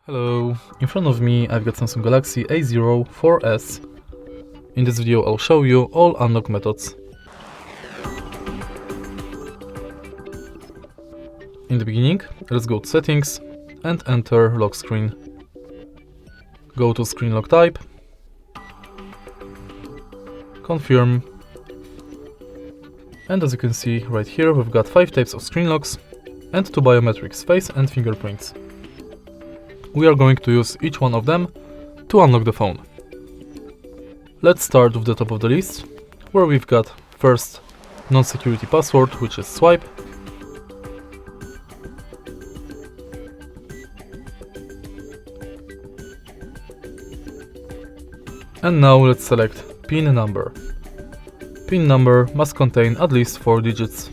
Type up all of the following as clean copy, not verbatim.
Hello, in front of me I've got Samsung Galaxy A04s. In this video I'll show you all unlock methods. In the beginning, let's go to settings and enter lock screen. Go to screen lock type, confirm, and as you can see right here we've got 5 types of screen locks and 2 biometrics, face and fingerprints. We are going to use each one of them to unlock the phone. Let's start with the top of the list, where we've got first non-security password, which is swipe. And now let's select PIN number. PIN number must contain at least 4 digits.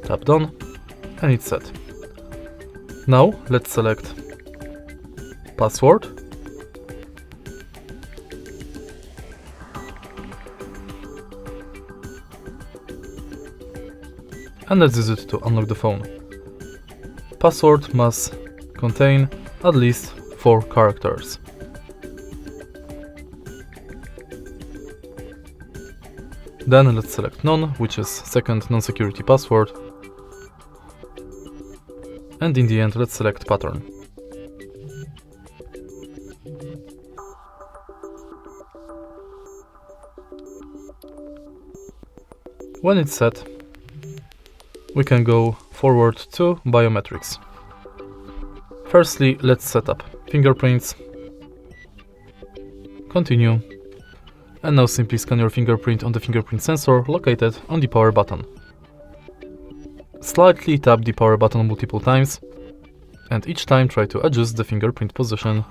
Tap done and it's set. Now let's select password, and let's use it to unlock the phone. Password must contain at least 4 characters. Then let's select none, which is second non-security password. And in the end, let's select pattern. When it's set, we can go forward to biometrics. Firstly, let's set up fingerprints. Continue. And now simply scan your fingerprint on the fingerprint sensor located on the power button. Slightly tap the power button multiple times, and each time try to adjust the fingerprint position.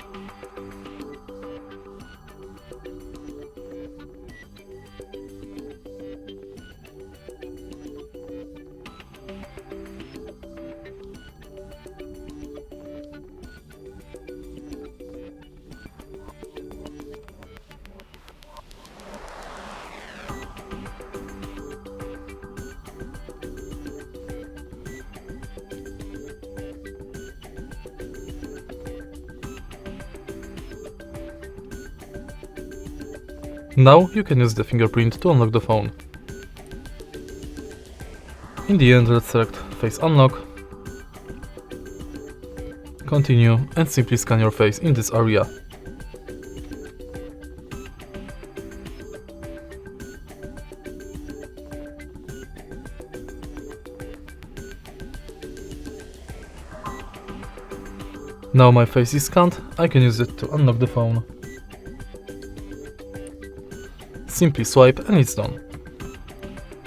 Now you can use the fingerprint to unlock the phone. In the end, let's select face unlock, continue, and simply scan your face in this area. Now my face is scanned, I can use it to unlock the phone. Simply swipe and it's done.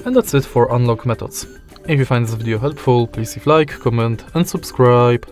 And that's it for unlock methods. If you find this video helpful, please leave a like, comment and subscribe.